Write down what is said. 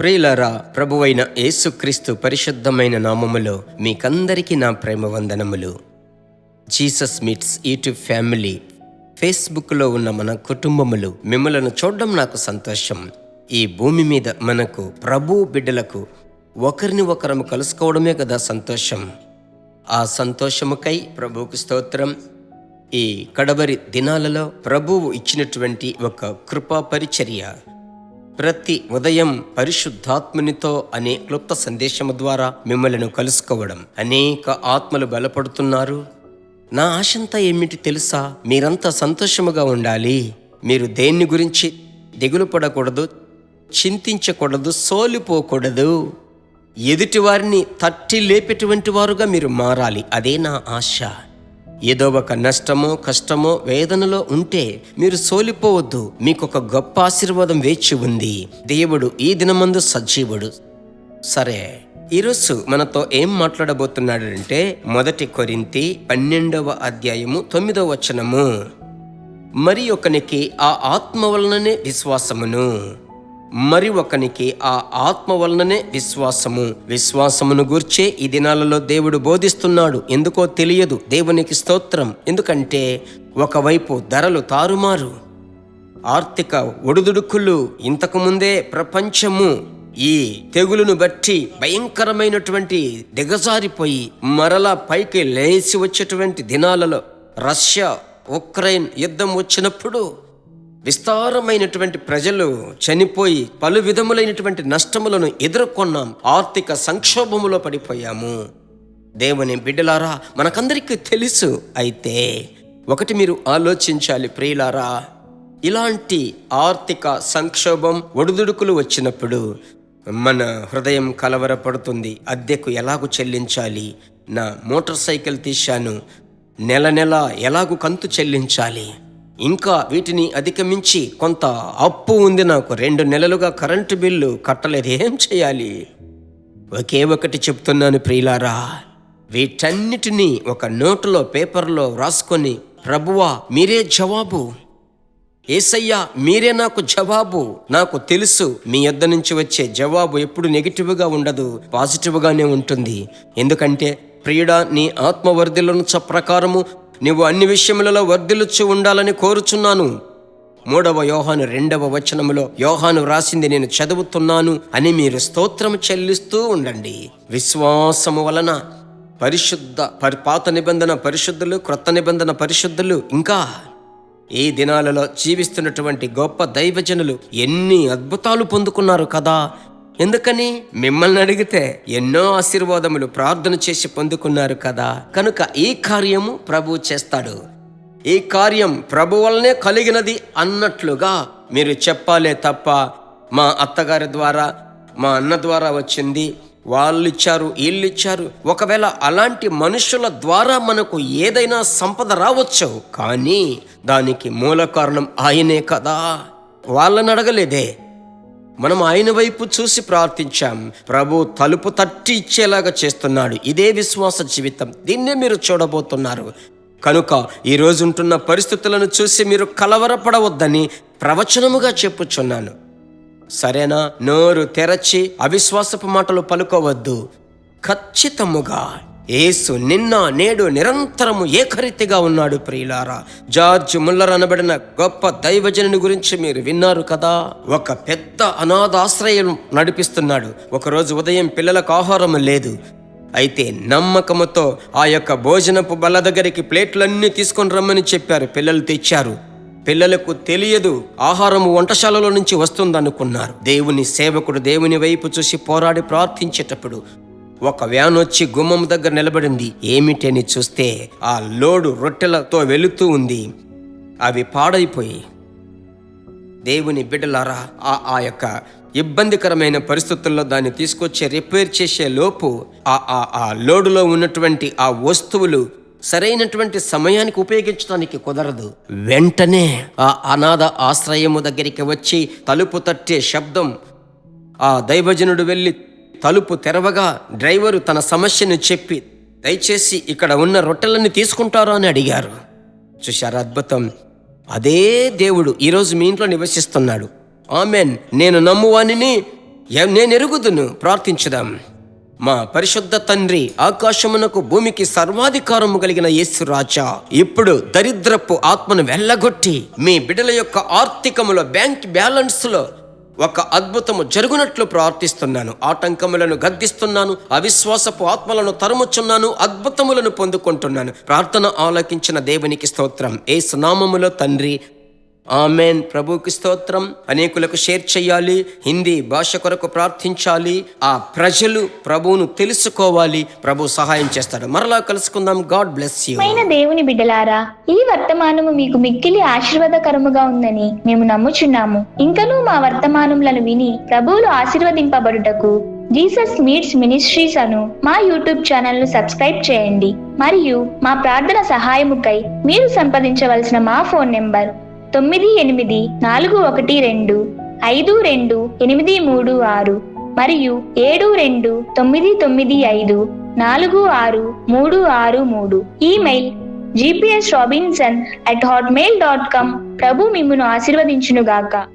ప్రియులారా, ప్రభువైన యేసుక్రీస్తు పరిశుద్ధమైన నామములో మీకందరికీ నా ప్రేమ వందనములు. జీసస్ మీట్స్ యూట్యూబ్ ఫ్యామిలీ ఫేస్బుక్లో ఉన్న మన కుటుంబములు మిమ్మలను చూడడం నాకు సంతోషం. ఈ భూమి మీద మనకు ప్రభు బిడ్డలకు ఒకరిని ఒకరము కలుసుకోవడమే కదా సంతోషం. ఆ సంతోషముకై ప్రభువుకు స్తోత్రం. ఈ కడవరి దినాలలో ప్రభువు ఇచ్చినటువంటి ఒక కృపా పరిచర్య, ప్రతి ఉదయం పరిశుద్ధాత్మనితో అనే క్లుప్త సందేశము ద్వారా మిమ్మల్ని కలుసుకోవడం. అనేక ఆత్మలు బలపడుతున్నారు. నా ఆశంతా ఏమిటి తెలుసా? మీరంతా సంతోషముగా ఉండాలి. మీరు దేన్ని గురించి దిగులు పడకూడదు, చింతించకూడదు, సోలిపోకూడదు. ఎదుటి వారిని తట్టి లేపేటువంటి వారుగా మీరు మారాలి. అదే నా ఆశ. ఏదో ఒక నష్టమో కష్టమో వేదనలో ఉంటే మీరు సోలిపోవద్దు. మీకు ఒక గొప్ప ఆశీర్వాదం వేచి ఉంది. దేవుడు ఈ దినమందు సజీవుడు. సరే, ఈరోజు మనతో ఏం మాట్లాడబోతున్నాడంటే 1 కొరింథీ 12వ అధ్యాయము 9వ వచనము. మరి ఒకనికి ఆ ఆత్మ వలననే విశ్వాసమును, మరి ఒకనికి ఆ ఆత్మ వలననే విశ్వాసమును గూర్చే ఈ దినాలలో దేవుడు బోధిస్తున్నాడు. ఎందుకో తెలియదు. దేవునికి స్తోత్రం. ఎందుకంటే ఒకవైపు ధరలు తారుమారు, ఆర్థిక ఒడుదుడుకులు, ఇంతకుముందే ప్రపంచము ఈ తెగులును బట్టి భయంకరమైనటువంటి దిగజారిపోయి మరలా పైకి లేచి వచ్చేటువంటి దినాలలో రష్యా ఉక్రెయిన్ యుద్ధం వచ్చినప్పుడు విస్తారమైనటువంటి ప్రజలు చనిపోయి పలు విధములైనటువంటి నష్టములను ఎదుర్కొన్నాం. ఆర్థిక సంక్షోభములో పడిపోయాము. దేవుని బిడ్డలారా, మనకందరికీ తెలుసు. అయితే ఒకటి మీరు ఆలోచించాలి ప్రియులారా, ఇలాంటి ఆర్థిక సంక్షోభం ఒడిదుడుకులు వచ్చినప్పుడు మన హృదయం కలవరపడుతుంది. అద్దెకు ఎలాగూ చెల్లించాలి, నా మోటార్ సైకిల్ తీశాను, నెల ఎలాగూ కంతు చెల్లించాలి, ఇంకా వీటిని అధిగమించి కొంత అప్పు ఉంది, నాకు 2 నెలలుగా కరెంటు బిల్లు కట్టలేదు, ఏం చేయాలి? ఒకే ఒకటి చెప్తున్నాను ప్రియులారా, వీటన్నిటినీ ఒక నోటులో పేపర్లో రాసుకొని, ప్రభువా మీరే జవాబు, యేసయ్యా మీరే నాకు జవాబు. నాకు తెలుసు మీ యొద్ద నుంచి వచ్చే జవాబు ఎప్పుడు నెగిటివ్గా ఉండదు, పాజిటివ్గానే ఉంటుంది. ఎందుకంటే ప్రియుడా, నీ ఆత్మవర్ధిలను ప్రకారము నీవు అన్ని విషయములలో వర్ధిల్లుచు ఉండాలని కోరుచున్నాను. 3వ యోహాను 2వ వచనములో యోహాను రాసింది నేను చదువుతున్నాను అని మీరు స్తోత్రము చెల్లిస్తూ ఉండండి. విశ్వాసము వలన పాత నిబంధన పరిశుద్ధులు, క్రొత్త నిబంధన పరిశుద్ధులు, ఇంకా ఈ దినాలలో జీవిస్తున్నటువంటి గొప్ప దైవజనులు ఎన్ని అద్భుతాలు పొందుకున్నారు కదా. ఎందుకని? మిమ్మల్ని అడిగితే ఎన్నో ఆశీర్వాదములు ప్రార్థన చేసి పొందుకున్నారు కదా. కనుక ఈ కార్యము ప్రభు చేస్తాడు. ఈ కార్యం ప్రభు వల్లనే కలిగినది అన్నట్లుగా మీరు చెప్పాలే తప్ప, మా అత్తగారి ద్వారా, మా అన్న ద్వారా వచ్చింది, వాళ్ళు ఇచ్చారు, వీళ్ళు ఇచ్చారు. ఒకవేళ అలాంటి మనుషుల ద్వారా మనకు ఏదైనా సంపద రావచ్చు, కానీ దానికి మూల కారణం ఆయనే కదా. వాళ్ళని అడగలేదే, మనం ఆయన వైపు చూసి ప్రార్థించాం. ప్రభు తలుపు తట్టి ఇచ్చేలాగా చేస్తున్నాడు. ఇదే విశ్వాస జీవితం. దీన్నే మీరు చూడబోతున్నారు. కనుక ఈ రోజు ఉంటున్న పరిస్థితులను చూసి మీరు కలవరపడవద్దని ప్రవచనముగా చెప్పుచున్నాను. సరేనా? నోరు తెరచి అవిశ్వాసపు మాటలు పలుకోవద్దు. ఖచ్చితముగా యేసు నిన్న నేడు నిరంతరము ఏకరీతిగా ఉన్నాడు ప్రియులారా. జార్జ్ ముల్లర్ అనబడిన గొప్ప దైవజనుని గురించి మీరు విన్నారు కదా. ఒక పెద్ద అనాథాశ్రయం నడిపిస్తున్నాడు. ఒకరోజు ఉదయం పిల్లలకు ఆహారం లేదు. అయితే నమ్మకముతో ఆ యొక్క భోజనపు బల్ల దగ్గరికి ప్లేట్లన్నీ తీసుకొని రమ్మని చెప్పారు. పిల్లలు తెచ్చారు. పిల్లలకు తెలియదు ఆహారము వంటశాలలో నుంచి వస్తుందనుకున్నారు. దేవుని సేవకుడు దేవుని వైపు చూసి పోరాడి ప్రార్థించేటప్పుడు ఒక వ్యాన్ వచ్చి గుమ్మం దగ్గర నిలబడింది. ఏమిటని చూస్తే ఆ లోడు రొట్టెలతో వెళుతూ ఉంది. అవి పాడైపోయి, దేవుని బిడ్డలారా, ఆ యొక్క ఇబ్బందికరమైన పరిస్థితుల్లో దాన్ని తీసుకొచ్చి రిపేర్ చేసే లోపు ఆ లోడులో ఉన్నటువంటి ఆ వస్తువులు సరైనటువంటి సమయానికి ఉపయోగించడానికి కుదరదు. వెంటనే ఆ అనాథ ఆశ్రయము దగ్గరికి వచ్చి తలుపు తట్టే శబ్దం. ఆ దైవజనుడు వెళ్ళి తలుపు తెరవగా డ్రైవరు తన సమస్యను చెప్పి, దయచేసి ఇక్కడ ఉన్న రొట్టెలన్నీ తీసుకుంటారా అని అడిగారు. చూశారు అద్భుతం. అదే దేవుడు ఈరోజు మీ ఇంట్లో నివసిస్తున్నాడు. ఆమెన్. నేను నమ్మువానిని నేను ఎరుగుదును. ప్రార్థించుదాం. మా పరిశుద్ధ తండ్రి, ఆకాశమునకు భూమికి సర్వాధికారము కలిగిన యేసు రాజా, ఇప్పుడు దరిద్రపు ఆత్మను వెళ్ళగొట్టి మీ బిడ్డల యొక్క ఆర్థికములో, బ్యాంక్ బ్యాలెన్స్ లో ఒక అద్భుతము జరుగునట్లు ప్రార్థిస్తున్నాను. ఆటంకములను గద్దిస్తున్నాను. అవిశ్వాసపు ఆత్మలను తరుముచున్నాను. అద్భుతములను పొందుకుంటున్నాను. ప్రార్థన ఆలకించిన దేవునికి స్తోత్రం. యేసు నామములో తండ్రి, ఆమెన్. ప్రభుకి స్తోత్రం. అనేకులకు షేర్ చేయాలి. హిందీ భాష కొరకు ప్రార్థించాలి. ఆ ప్రజలు ప్రభువును తెలుసుకోవాలి. ప్రభు సహాయం చేస్తాడు. మరలా కలుసుకుందాం. God bless you. దేవుని బిడ్డలారా, ఈ వర్తమానము మీకు మిక్కిలి ఆశీర్వాదకరముగా ఉందని మేము నమ్ముచున్నాము. ఇంకనూ మా వర్తమానములను విని ప్రభువులు ఆశీర్వదింపబడుటకు జీసస్ మీట్స్ మినిస్ట్రీస్ అను మా యూట్యూబ్ ఛానల్ ను సబ్స్క్రైబ్ చేయండి. మరియు మా ప్రార్థన సహాయముకై మీరు సంప్రదించవలసిన మా ఫోన్ నెంబర్ 9841425236 మరియు 7299546363. Email gpsrobinson@hotmail.com. ప్రభు మిమ్మును ఆశీర్వదించునుగాక.